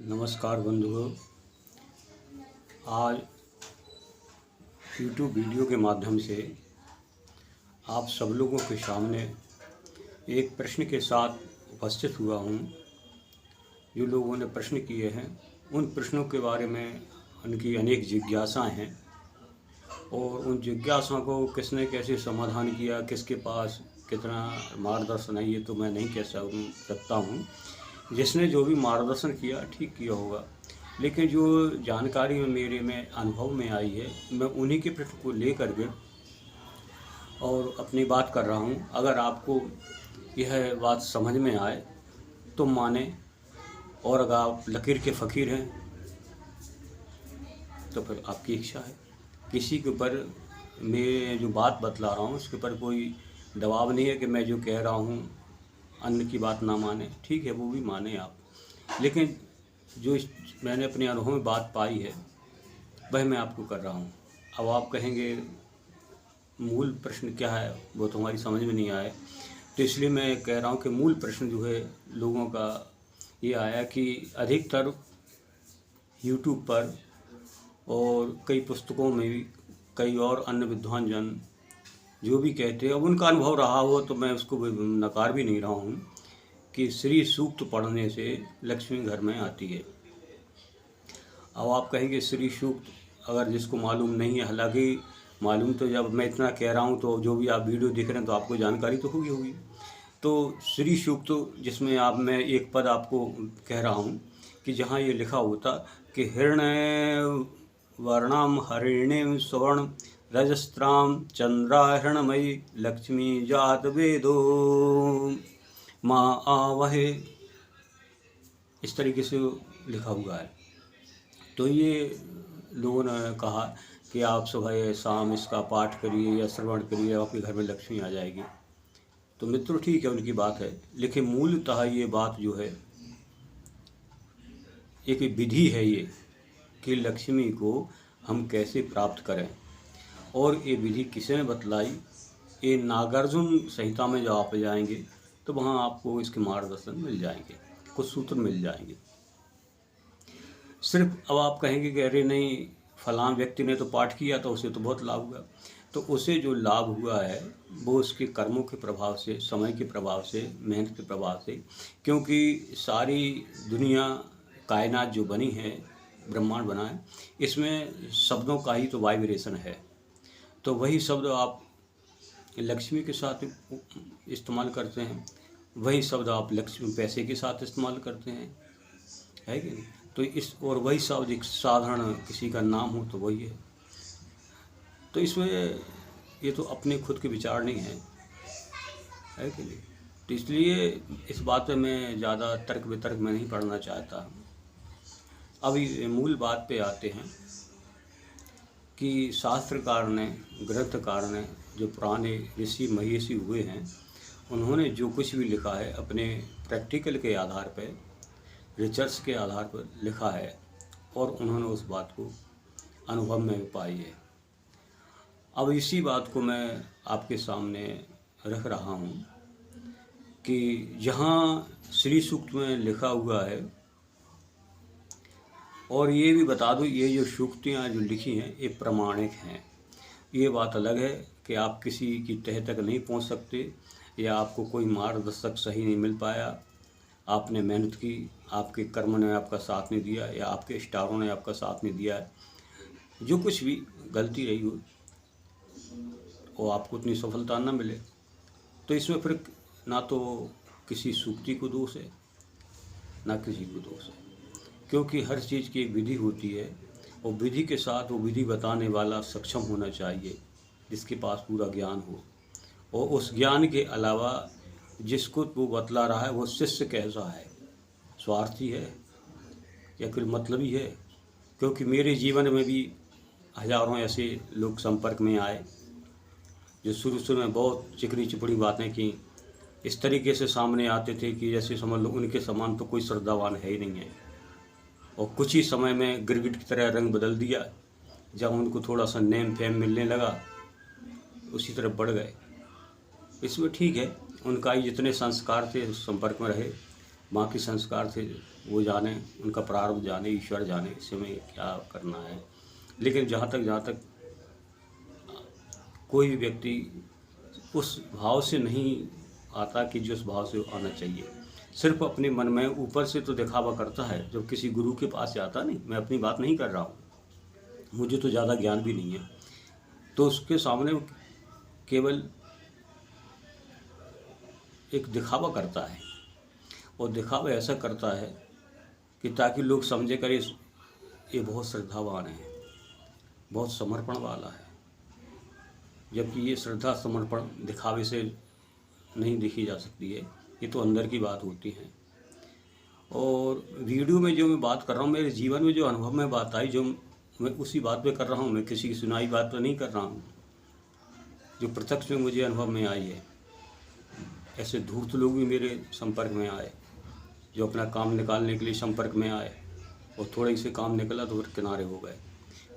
नमस्कार बंधुओं। आज यूट्यूब वीडियो के माध्यम से आप सब लोगों के सामने एक प्रश्न के साथ उपस्थित हुआ हूँ। जो लोगों ने प्रश्न किए हैं उन प्रश्नों के बारे में उनकी अनेक जिज्ञासाएं हैं और उन जिज्ञासाओं को किसने कैसे समाधान किया, किसके पास कितना मार्गदर्शन है, ये तो मैं नहीं कह सकता हूँ। जिसने जो भी मार्गदर्शन किया ठीक किया होगा, लेकिन जो जानकारी मेरे अनुभव में आई है, मैं उन्हीं के प्रश्न को लेकर के और अपनी बात कर रहा हूँ। अगर आपको यह बात समझ में आए तो माने, और अगर आप लकीर के फ़कीर हैं तो फिर आपकी इच्छा है। किसी के ऊपर मैं जो बात बतला रहा हूँ उसके ऊपर कोई दबाव नहीं है कि मैं जो कह रहा हूँ अन्य की बात ना माने। ठीक है, वो भी माने आप, लेकिन जो मैंने अपने अनुभव में बात पाई है वह मैं आपको कर रहा हूँ। अब आप कहेंगे मूल प्रश्न क्या है, वो तुम्हारी समझ में नहीं आए, तो इसलिए मैं कह रहा हूँ कि मूल प्रश्न जो है लोगों का ये आया कि अधिकतर यूट्यूब पर और कई पुस्तकों में भी कई और अन्य विद्वान जन जो भी कहते हैं, अब उनका अनुभव रहा हो तो मैं उसको नकार भी नहीं रहा हूँ कि श्री सूक्त पढ़ने से लक्ष्मी घर में आती है। अब आप कहेंगे श्री सूक्त अगर जिसको मालूम नहीं है, हालांकि मालूम तो जब मैं इतना कह रहा हूँ तो जो भी आप वीडियो देख रहे हैं तो आपको जानकारी तो होगी। तो श्री सूक्त जिसमें मैं एक पद आपको कह रहा हूँ कि जहाँ ये लिखा होता कि हिरण्य वर्णम हरिणीम स्वर्ण रजस्त्राम चंद्राहरणमयी लक्ष्मी जात वेदो माँ आवहे, इस तरीके से लिखा हुआ है। तो ये लोगों ने कहा कि आप सुबह शाम इसका पाठ करिए या श्रवण करिए, आपके घर में लक्ष्मी आ जाएगी। तो मित्रों ठीक है, उनकी बात है, लेकिन मूलतः ये बात जो है एक विधि है ये कि लक्ष्मी को हम कैसे प्राप्त करें, और ये विधि किसने बतलाई। ये नागार्जुन संहिता में जब आप जाएंगे तो वहाँ आपको इसके मार्गदर्शन मिल जाएंगे, कुछ सूत्र मिल जाएंगे। सिर्फ अब आप कहेंगे कि अरे नहीं फलां व्यक्ति ने तो पाठ किया तो उसे तो बहुत लाभ हुआ, तो उसे जो लाभ हुआ है वो उसके कर्मों के प्रभाव से, समय के प्रभाव से, मेहनत के प्रभाव से, क्योंकि सारी दुनिया कायनात जो बनी है, ब्रह्मांड बना है, इसमें शब्दों का ही तो वाइब्रेशन है। तो वही शब्द आप लक्ष्मी के साथ इस्तेमाल करते हैं, वही शब्द आप लक्ष्मी पैसे के साथ इस्तेमाल करते हैं, है कि नहीं। तो इस और वही शब्द एक साधारण किसी का नाम हो तो वही है। तो इसमें ये तो अपने खुद के विचार नहीं है कि नहीं। तो इसलिए इस बात में मैं ज़्यादा तर्क वितर्क में नहीं पढ़ना चाहता। अभी मूल बात पे आते हैं कि शास्त्रकार ने, ग्रंथकार ने, जो पुराने ऋषि महिषी हुए हैं, उन्होंने जो कुछ भी लिखा है अपने प्रैक्टिकल के आधार पर, रिसर्च के आधार पर लिखा है, और उन्होंने उस बात को अनुभव में पाई है। अब इसी बात को मैं आपके सामने रख रहा हूँ कि जहाँ श्री सूक्त में लिखा हुआ है, और ये भी बता दूँ ये जो सूक्तियाँ जो लिखी हैं ये प्रमाणिक हैं। ये बात अलग है कि आप किसी की तह तक नहीं पहुँच सकते, या आपको कोई मार्गदर्शक सही नहीं मिल पाया, आपने मेहनत की, आपके कर्म ने आपका साथ नहीं दिया, या आपके स्टारों ने आपका साथ नहीं दिया है, जो कुछ भी गलती रही हो वो आपको उतनी सफलता ना मिले, तो इसमें फिर ना तो किसी सूक्ति को दोष है ना किसी को दोष है, क्योंकि हर चीज़ की एक विधि होती है, और विधि के साथ वो विधि बताने वाला सक्षम होना चाहिए जिसके पास पूरा ज्ञान हो, और उस ज्ञान के अलावा जिसको वो बतला रहा है वो शिष्य कैसा है, स्वार्थी है या फिर मतलबी है। क्योंकि मेरे जीवन में भी हजारों ऐसे लोग संपर्क में आए जो शुरू में बहुत चिकनी चिपड़ी बातें की, इस तरीके से सामने आते थे कि जैसे समझ लो उनके समान तो कोई श्रद्धावान है ही नहीं है, और कुछ ही समय में गिरगिट की तरह रंग बदल दिया। जब उनको थोड़ा सा नेम फेम मिलने लगा उसी तरफ बढ़ गए। इसमें ठीक है, उनका ही जितने संस्कार थे उस संपर्क में रहे, बाकी संस्कार थे वो जाने, उनका प्रारब्ध जाने, ईश्वर जाने, इससे में क्या करना है। लेकिन जहाँ तक कोई भी व्यक्ति उस भाव से नहीं आता कि जिस भाव से आना चाहिए, सिर्फ अपने मन में ऊपर से तो दिखावा करता है। जब किसी गुरु के पास जाता नहीं, मैं अपनी बात नहीं कर रहा हूँ, मुझे तो ज़्यादा ज्ञान भी नहीं है, तो उसके सामने केवल एक दिखावा करता है, और दिखावा ऐसा करता है कि ताकि लोग समझे करे ये बहुत श्रद्धावान है, बहुत समर्पण वाला है, जबकि ये श्रद्धा समर्पण दिखावे से नहीं देखी जा सकती है, ये तो अंदर की बात होती है। और वीडियो में जो मैं बात कर रहा हूँ, मेरे जीवन में जो अनुभव में बात आई, जो मैं उसी बात पे कर रहा हूँ, मैं किसी की सुनाई बात पे नहीं कर रहा हूँ, जो प्रत्यक्ष में मुझे अनुभव में आई है। ऐसे धूर्त लोग भी मेरे संपर्क में आए, जो अपना काम निकालने के लिए संपर्क में आए, और थोड़े से काम निकला तो फिर किनारे हो गए।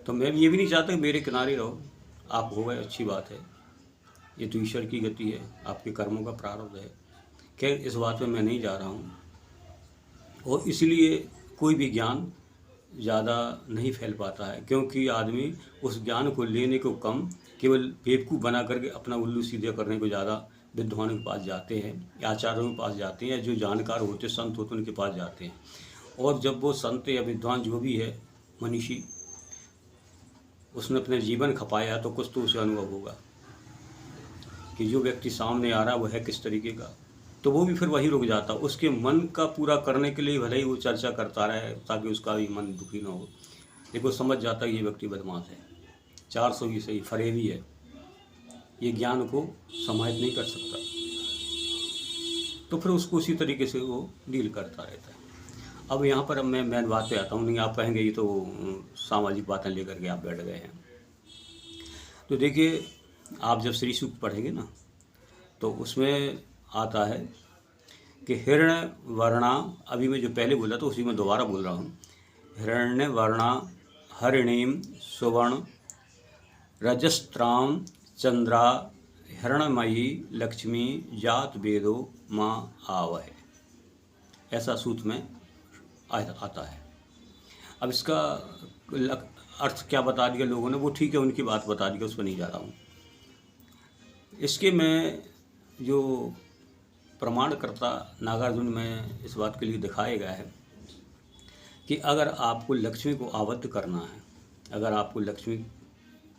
तो मैं ये भी नहीं चाहता कि मेरे किनारे रहो, आप हो गए अच्छी बात है, ये तो ईश्वर की गति है, आपके कर्मों का प्रारब्ध है। खैर इस बात में मैं नहीं जा रहा हूँ, और इसलिए कोई भी ज्ञान ज़्यादा नहीं फैल पाता है, क्योंकि आदमी उस ज्ञान को लेने को कम केवल बेवकूफ़ बना करके अपना उल्लू सीधे करने को ज़्यादा विद्वानों के पास जाते हैं, आचार्यों के पास जाते हैं, जो जानकार होते संत होते उनके पास जाते हैं। और जब वो संत या विद्वान जो भी है, मनीषी, उसने अपने जीवन खपाया तो कुछ तो उसे अनुभव होगा कि जो व्यक्ति सामने आ रहा है वो है किस तरीके का, तो वो भी फिर वही रुक जाता। उसके मन का पूरा करने के लिए भले ही वो चर्चा करता रहे ताकि उसका भी मन दुखी ना हो, लेकिन वो समझ जाता है ये व्यक्ति बदमाश है, 400 की सही फरेबी है, ये ज्ञान को समाहित नहीं कर सकता, तो फिर उसको उसी तरीके से वो डील करता रहता है। अब यहाँ पर मैं बात पे आता हूँ, नहीं आप कहेंगे ये तो सामाजिक बातें लेकर के आप बैठ गए हैं। तो देखिए, आप जब श्री सूक्त पढ़ेंगे ना, तो उसमें आता है कि हिरण्य वर्णा, अभी मैं जो पहले बोला तो उसी में दोबारा बोल रहा हूँ, हिरण्य वर्णा हरिणीम सुवर्ण रजस्त्राम चंद्रा हिरणमयी लक्ष्मी जात वेदो माँ आवह, ऐसा सूत्र में आता है। अब इसका अर्थ क्या बता दिया लोगों ने, वो ठीक है, उनकी बात बता दी, उस पर नहीं जा रहा हूँ। इसके में जो प्रमाणकर्ता नागार्जुन में इस बात के लिए दिखाया गया है कि अगर आपको लक्ष्मी को आबद्ध करना है, अगर आपको लक्ष्मी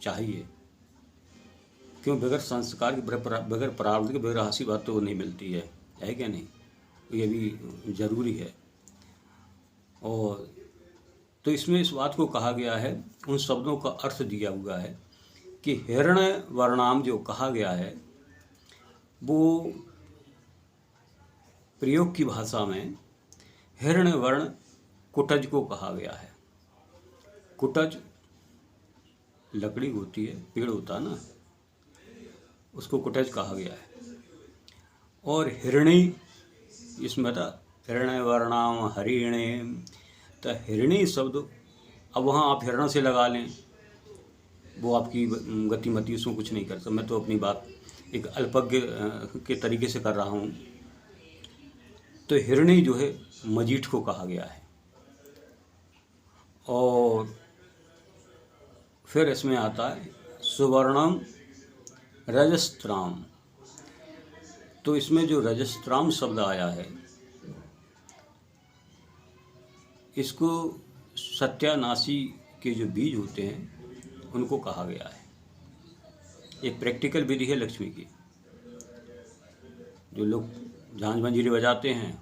चाहिए, क्यों बगैर संस्कार के, बगैर प्रारब्ध के, बगैर हासी बात तो नहीं मिलती है क्या नहीं, ये भी ज़रूरी है। और तो इसमें इस बात को कहा गया है, उन शब्दों का अर्थ दिया हुआ है कि हिरण्य वर्णाम जो कहा गया है, वो प्रयोग की भाषा में हिरण्य वर्ण कुटज को कहा गया है। कुटज लकड़ी होती है, पेड़ होता है ना, उसको कुटज कहा गया है। और हिरणी, इसमें था हिरण्य वर्णाम हरिणे, तो हिरणी शब्द, अब वहाँ आप हिरण से लगा लें, वो आपकी गतिमति उसमें कुछ नहीं कर सकता। मैं तो अपनी बात एक अल्पज्ञ के तरीके से कर रहा हूँ। तो हिरणी जो है मजीठ को कहा गया है। और फिर इसमें आता है सुवर्णम रजस्त्राम, तो इसमें जो रजस्त्राम शब्द आया है, इसको सत्यानाशी के जो बीज होते हैं उनको कहा गया है। एक प्रैक्टिकल विधि है लक्ष्मी की। जो लोग झांझ मंजीरे बजाते हैं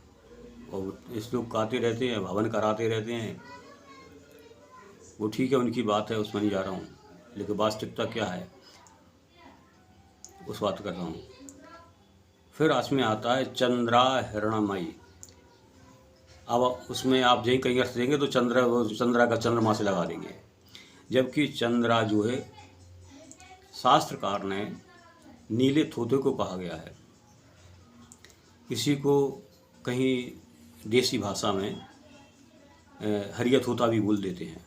और इस लोग गाते रहते हैं, भवन कराते रहते हैं, वो ठीक है, उनकी बात है, उसमें नहीं जा रहा हूँ, लेकिन वास्तविकता क्या है उस बात कर रहा हूँ। फिर इसमें आता है चंद्रा हिरणमयी। अब उसमें आप जहीं कहीं अर्थ देंगे तो चंद्रा का चंद्रमा से लगा देंगे, जबकि चंद्रा जो है शास्त्रकार ने नीले तोते को कहा गया है। इसी को कहीं देसी भाषा में हरिया तोता भी बोल देते हैं।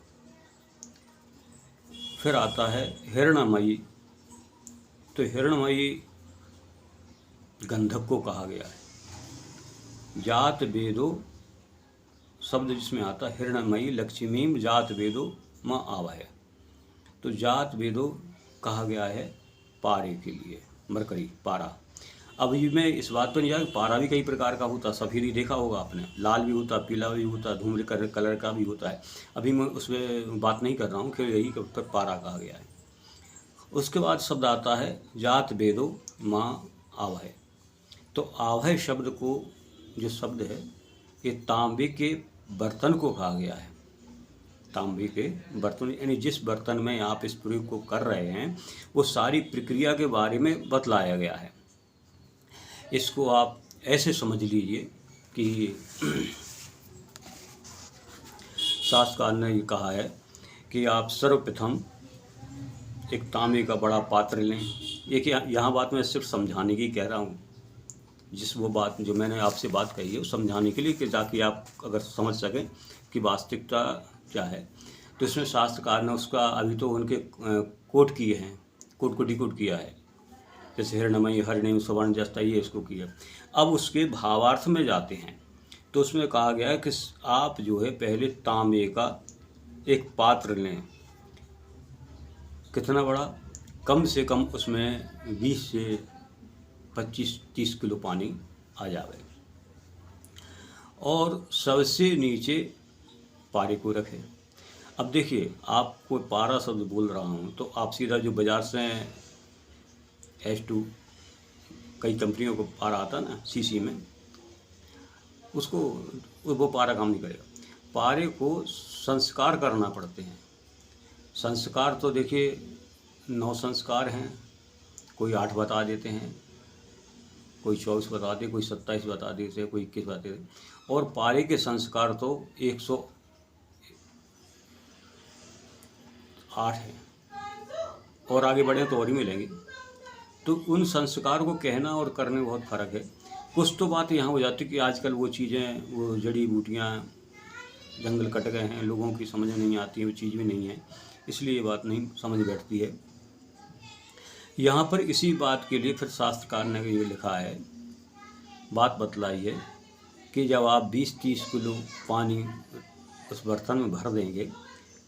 फिर आता है हिरणमयी, तो हिरणमयी गंधक को कहा गया है। जात वेदो शब्द जिसमें आता है हिरण्मयी लक्ष्मीम जात वेदो माँ आवह। तो जात वेदो कहा गया है पारे के लिए, मरकरी पारा। अब ये मैं इस बात पर नहीं जाऊँ, पारा भी कई प्रकार का होता, सफ़ेद ही देखा होगा आपने, लाल भी होता, पीला भी होता, धूम्र कलर का भी होता है। अभी मैं उसमें बात नहीं कर रहा हूँ, फिर यही पर पारा कहा गया है। उसके बाद शब्द आता है जात वेदो माँ आवह। तो आवह शब्द को, जो शब्द है, ये तांबे के बर्तन को कहा गया है। तांबे के बर्तन, यानी जिस बर्तन में आप इस प्रयोग को कर रहे हैं वो सारी प्रक्रिया के बारे में बतलाया गया है। इसको आप ऐसे समझ लीजिए कि शास्त्रकार ने ये कहा है कि आप सर्वप्रथम एक तांबे का बड़ा पात्र लें। एक यहाँ बात मैं सिर्फ समझाने की कह रहा हूँ, वो बात जो मैंने आपसे बात कही है वो समझाने के लिए, कि ताकि आप अगर समझ सकें कि वास्तविकता क्या है। तो इसमें शास्त्रकार ने उसका अभी तो उनके कोट किए हैं, कोट को डिकोड किया है, जैसे हिरण्मयी हरिणी सुवर्ण जस्ता, ये इसको किया। अब उसके भावार्थ में जाते हैं तो उसमें कहा गया है कि आप जो है पहले तांबे का एक पात्र लें। कितना बड़ा? कम से कम उसमें 20 से 25-30 किलो पानी आ जावे, और सबसे नीचे पारे को रखें। अब देखिए, आपको पारा शब्द बोल रहा हूँ तो आप सीधा जो बाज़ार से H2 कई कंपनियों को पारा आता ना सीसी में, उसको वो पारा काम नहीं करेगा। पारे को संस्कार करना पड़ते हैं। संस्कार तो देखिए 9 संस्कार हैं, कोई 8 बता देते हैं, कोई 24 बता दे, कोई 27 बता देते, कोई 21 बता देते, और पारे के संस्कार तो 108 हैं, और आगे बढ़े तो और ही मिलेंगे। तो उन संस्कार को कहना और करने में बहुत फ़र्क है। कुछ तो बात यहाँ हो जाती है कि आजकल वो चीज़ें, वो जड़ी बूटियाँ, जंगल कट गए हैं, लोगों की समझ नहीं आती है, वो चीज़ भी नहीं है, इसलिए ये बात नहीं समझ बैठती है। यहाँ पर इसी बात के लिए फिर शास्त्रकार ने ये लिखा है, बात बतलाई है कि जब आप 20-30 किलो पानी उस बर्तन में भर देंगे,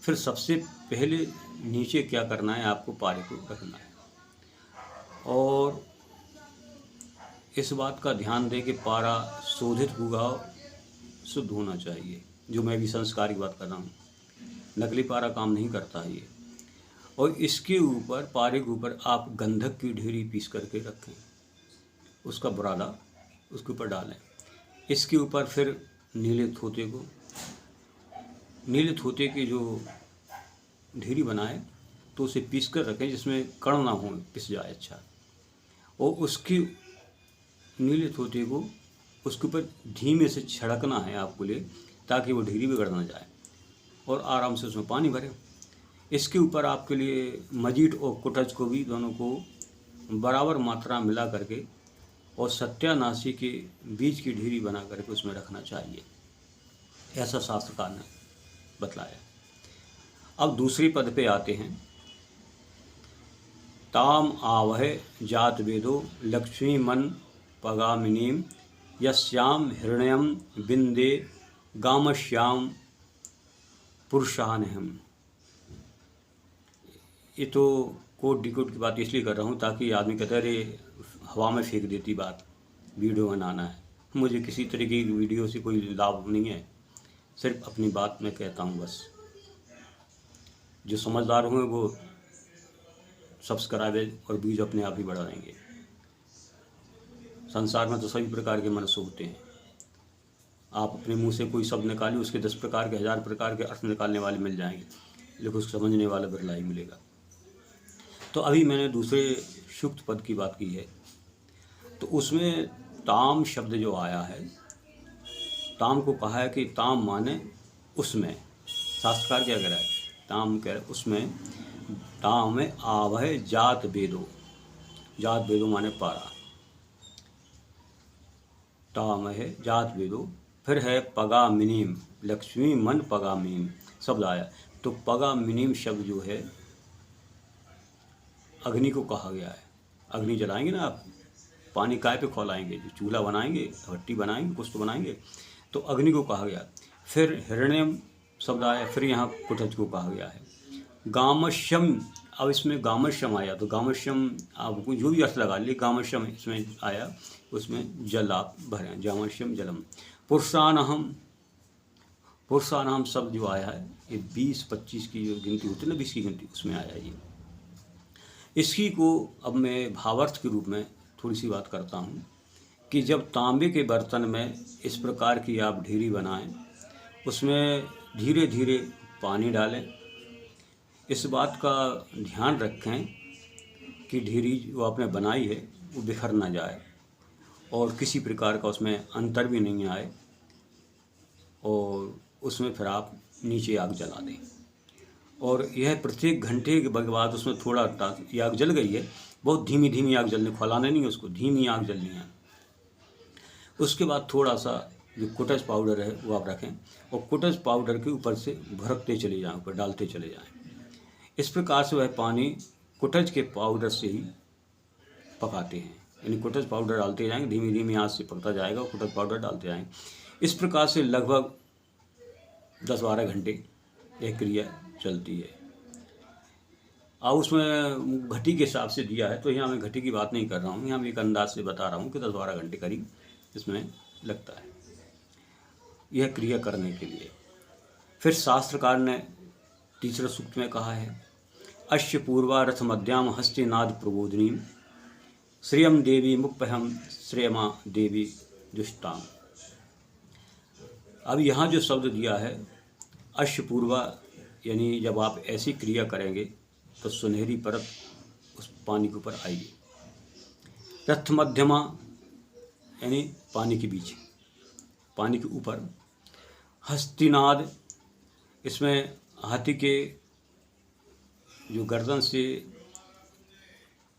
फिर सबसे पहले नीचे क्या करना है, आपको पारे को रखना है। और इस बात का ध्यान दें कि पारा शोधित हुआ, शुद्ध होना चाहिए। जो मैं भी संस्कार की बात कर रहा हूँ, नकली पारा काम नहीं करता है ये। और इसके ऊपर, पारे के ऊपर आप गंधक की ढेरी पीस करके रखें, उसका बुरादा उसके ऊपर डालें। इसके ऊपर फिर नीले थोते की जो ढेरी बनाए तो उसे पीस कर रखें, जिसमें कण ना हो, पिस जाए अच्छा। और उसकी नीले थोते को उसके ऊपर धीमे से छिड़कना है आपको ले, ताकि वो ढेरी बिगड़ ना जाए, और आराम से उसमें पानी भरें। इसके ऊपर आपके लिए मजीट और कुटज को भी, दोनों को बराबर मात्रा मिला करके और सत्यानाशी के बीज की ढेरी बना करके उसमें रखना चाहिए, ऐसा शास्त्रकार ने बतलाया। अब दूसरी पद पे आते हैं। ताम आवह जात वेदो लक्ष्मी मन पगामिनीम यस्याम हिरण्यम बिंदे गामश्याम पुरुषानहम। ये तो कोड डिकोड की बात इसलिए कर रहा हूँ ताकि आदमी कहता है अरे हवा में फेंक देती बात, वीडियो बनाना है। मुझे किसी तरीके की वीडियो से कोई लाभ नहीं है, सिर्फ अपनी बात मैं कहता हूँ बस। जो समझदार होंगे वो सब्सक्राइब और व्यूज अपने आप ही बढ़ा देंगे। संसार में तो सभी प्रकार के मनुष्य होते हैं। आप अपने मुंह से कोई शब्द निकालिए, उसके 10 प्रकार के 1000 प्रकार के अर्थ निकालने वाले मिल जाएंगे, लेकिन उसको समझने वाला बिरला ही मिलेगा। तो अभी मैंने दूसरे शुक्त पद की बात की है, तो उसमें ताम शब्द जो आया है, ताम को कहा है कि ताम माने उसमें। शास्त्रकार क्या कह रहा है, ताम कह रहा है उसमें। ताम में आवह जात वेदो, जात वेदो माने पारा, ताम है जात वेदो। फिर है पगामिनीम, लक्ष्मी मन पगामिनीम शब्द आया। तो पगामिनीम शब्द जो है अग्नि को कहा गया है। अग्नि जलाएंगे ना आप, पानी काय पे खौलाएंगे, जो चूल्हा बनाएंगे, भट्टी बनाएंगे, कुछ तो बनाएंगे, तो अग्नि को कहा गया। फिर हिरण्यम शब्द आया, फिर यहाँ कुटज को कहा गया है। गामश्यम, अब इसमें गामश्यम आया, तो गामश्यम आप जो भी अर्थ लगा लिए, गामश्यम इसमें आया, उसमें जल आप भरें, गामश्यम जलम। पुरुषानहम, पुरुषानाम शब्द जो आया है, ये 20-25 की जो गिनती होती है ना, 20 की गिनती, उसमें आया ये। इसकी को अब मैं भावार्थ के रूप में थोड़ी सी बात करता हूँ कि जब तांबे के बर्तन में इस प्रकार की आप ढेरी बनाएं, उसमें धीरे धीरे पानी डालें। इस बात का ध्यान रखें कि ढेरी जो आपने बनाई है वो बिखर ना जाए और किसी प्रकार का उसमें अंतर भी नहीं आए, और उसमें फिर आप नीचे आग जला दें। और यह प्रत्येक घंटे के बाद उसमें थोड़ा ये आग जल गई है, बहुत धीमी धीमी आग जलनी, खौलाना नहीं है उसको, धीमी आग जलनी है। उसके बाद थोड़ा सा जो कुटज पाउडर है वो आप रखें, और कुटज पाउडर के ऊपर से भड़कते चले जाएं, ऊपर डालते चले जाएं। इस प्रकार से वह पानी कुटज के पाउडर से ही पकाते हैं, यानी कुटज पाउडर डालते जाएंगे, धीमी धीमी आंच से पकता जाएगा, कुटज पाउडर डालते जाएंगे। इस प्रकार से लगभग 10-12 घंटे यह क्रिया चलती है। अब उसमें घटी के हिसाब से दिया है, तो यहाँ मैं घटी की बात नहीं कर रहा हूँ, यहाँ मैं एक अंदाज से बता रहा हूँ कि 10-12 घंटे करीब इसमें लगता है यह क्रिया करने के लिए। फिर शास्त्रकार ने तीसरे सूक्त में कहा है, अश्य पूर्वा रथ मध्याम हस्तिनाद प्रबोधिनी श्रियम देवी मुक्पहम श्रेयमा देवी दुष्टाम। अब यहाँ जो शब्द दिया है अश्य पूर्वा, यानी जब आप ऐसी क्रिया करेंगे तो सुनहरी परत उस पानी के ऊपर आएगी। रथ मध्यमा यानी पानी के बीच, पानी के ऊपर। हस्तिनाद, इसमें हाथी के जो गर्दन से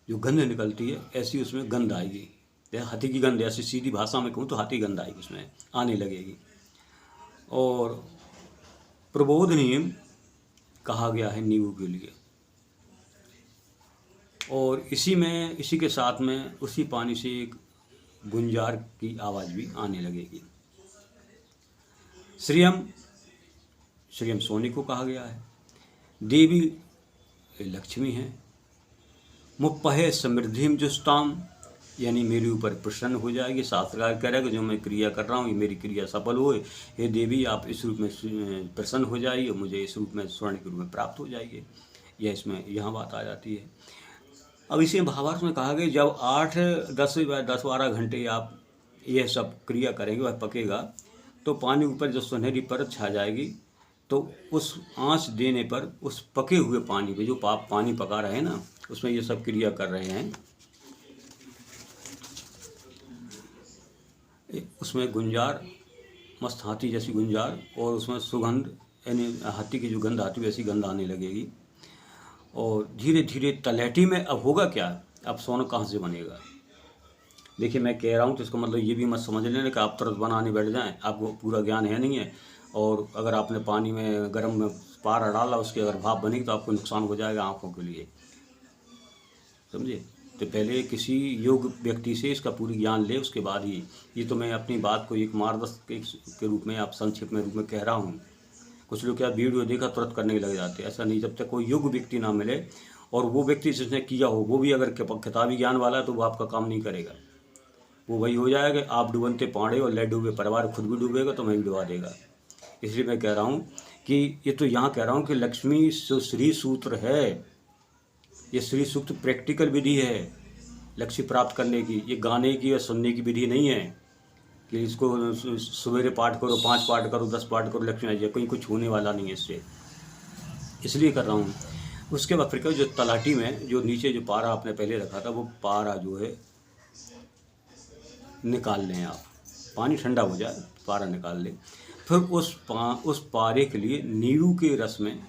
जो गंध निकलती है, ऐसी उसमें गंध आएगी। हाथी की गंध, ऐसी सीधी भाषा में कहूँ तो हाथी गंध आएगी, उसमें आने लगेगी। और प्रबोधनीय कहा गया है नींबू के लिए, और इसी के साथ में उसी पानी से एक गुंजार की आवाज़ भी आने लगेगी। श्रियम, श्रियम सोने को कहा गया है। देवी लक्ष्मी है। मुप्पहे समृद्धिम जुस्ताम, यानी मेरे ऊपर प्रसन्न हो जाएगी। शास्त्रकार कह रहा है कि जो मैं क्रिया कर रहा हूँ, ये मेरी क्रिया सफल हो, हे देवी आप इस रूप में प्रसन्न हो जाइए, मुझे इस रूप में स्वर्ण के रूप में प्राप्त हो जाइए। यह इसमें यहाँ बात आ जाती है। अब इसी भावार्थ में कहा गया जब 8-10-12 घंटे आप यह सब क्रिया करेंगे, वह पकेगा, तो पानी ऊपर जो सुनहरी परत छा जाएगी, तो उस आँच देने पर उस पके हुए पानी पे, जो पानी पका रहे हैं ना, उसमें ये सब क्रिया कर रहे हैं, उसमें गुंजार, मस्त हाथी जैसी गुंजार, और उसमें सुगंध, यानी हाथी की जो गंध आती है वैसी गंध आने लगेगी। और धीरे धीरे तलहटी में अब होगा क्या, अब सोना कहाँ से बनेगा। देखिए मैं कह रहा हूँ तो इसका मतलब ये भी मत समझ लेना कि आप तुरंत बनाने बैठ जाएं, आपको पूरा ज्ञान है नहीं है। और अगर आपने पानी में गर्म में पारा डाला, उसकी अगर भाप बनेगी तो आपको नुकसान हो जाएगा आँखों के लिए, समझे। तो पहले किसी योग व्यक्ति से इसका पूरी ज्ञान ले, उसके बाद ही। ये तो मैं अपनी बात को एक मार्गदर्शक के रूप में, आप संक्षिप्त में रूप में कह रहा हूँ। कुछ लोग क्या वीडियो देखा तुरंत करने लग जाते हैं, ऐसा नहीं। जब तक कोई योग व्यक्ति ना मिले और वो व्यक्ति जिसने किया हो वो भी अगर किताबी ज्ञान वाला है, तो वो आपका काम नहीं करेगा। वो वही हो जाएगा, आप डूबनते पाड़े और ले डूबे परिवार, खुद भी डूबेगा तो मैं भी डुबा देगा। इसलिए मैं कह रहा हूँ कि ये तो यहाँ कह रहा हूँ कि लक्ष्मी श्री सूत्र है, ये श्री सूक्त प्रैक्टिकल विधि है लक्ष्य प्राप्त करने की। ये गाने की या सुनने की विधि नहीं है कि इसको सवेरे पाठ करो, 5 पाठ करो, 10 पाठ करो, लक्ष्मी आ जाए। कहीं कुछ होने वाला नहीं है इससे, इसलिए कर रहा हूँ। उसके बाद फिर जो तलाटी में जो नीचे जो पारा आपने पहले रखा था, वो पारा जो है निकाल लें आप। पानी ठंडा हो जाए, पारा निकाल लें। फिर उस पारे के लिए नींबू के रस में,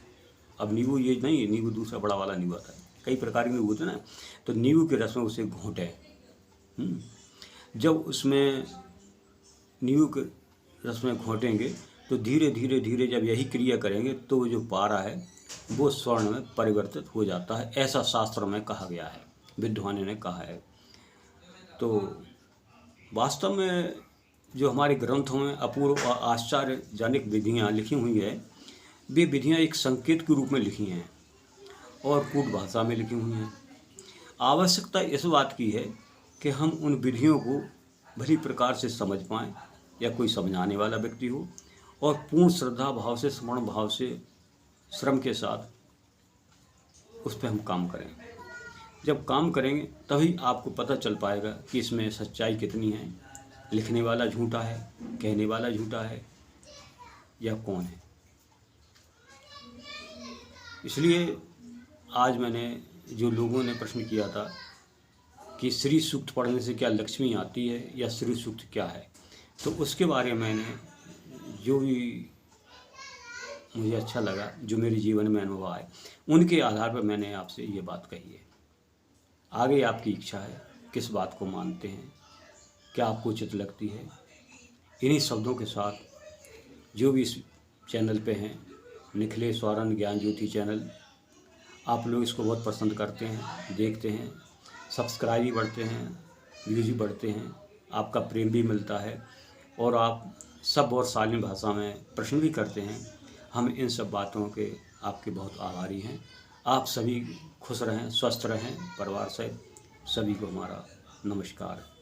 अब नींबू ये नहीं है, नींबू दूसरा बड़ा वाला नींबू आता है, कई प्रकार के नींबू होते हैं ना, तो नींबू के रस में उसे घोंटें। जब उसमें नींबू के रस में घोंटेंगे तो धीरे धीरे धीरे जब यही क्रिया करेंगे तो जो पारा है वो स्वर्ण में परिवर्तित हो जाता है। ऐसा शास्त्र में कहा गया है, विद्वानों ने कहा है। तो वास्तव में जो हमारे ग्रंथों में अपूर्व और आश्चर्यजनक विधियाँ लिखी हुई है, वे विधियाँ एक संकेत के रूप में लिखी हैं और कूट भाषा में लिखी हुई हैं। आवश्यकता इस बात की है कि हम उन विधियों को भली प्रकार से समझ पाएँ, या कोई समझाने वाला व्यक्ति हो और पूर्ण श्रद्धा भाव से, समर्पण भाव से, श्रम के साथ उस पर हम काम करें। जब काम करेंगे तभी आपको पता चल पाएगा कि इसमें सच्चाई कितनी है, लिखने वाला झूठा है, कहने वाला झूठा है, या कौन है। इसलिए आज मैंने, जो लोगों ने प्रश्न किया था कि श्री सूक्त पढ़ने से क्या लक्ष्मी आती है या श्री सूक्त क्या है, तो उसके बारे में मैंने जो भी मुझे अच्छा लगा, जो मेरे जीवन में अनुभव आए, उनके आधार पर मैंने आपसे ये बात कही है। आगे आपकी इच्छा है, किस बात को मानते हैं, क्या आपको उचित लगती है। इन्हीं शब्दों के साथ जो भी इस चैनल पे हैं, निखिलेश स्वानंद ज्ञान ज्योति चैनल, आप लोग इसको बहुत पसंद करते हैं, देखते हैं, सब्सक्राइब भी बढ़ते हैं, व्यूज़ भी बढ़ते हैं, आपका प्रेम भी मिलता है और आप सब और शालीन भाषा में प्रश्न भी करते हैं। हम इन सब बातों के आपके बहुत आभारी हैं। आप सभी खुश रहें, स्वस्थ रहें, परिवार सहित। सभी को हमारा नमस्कार।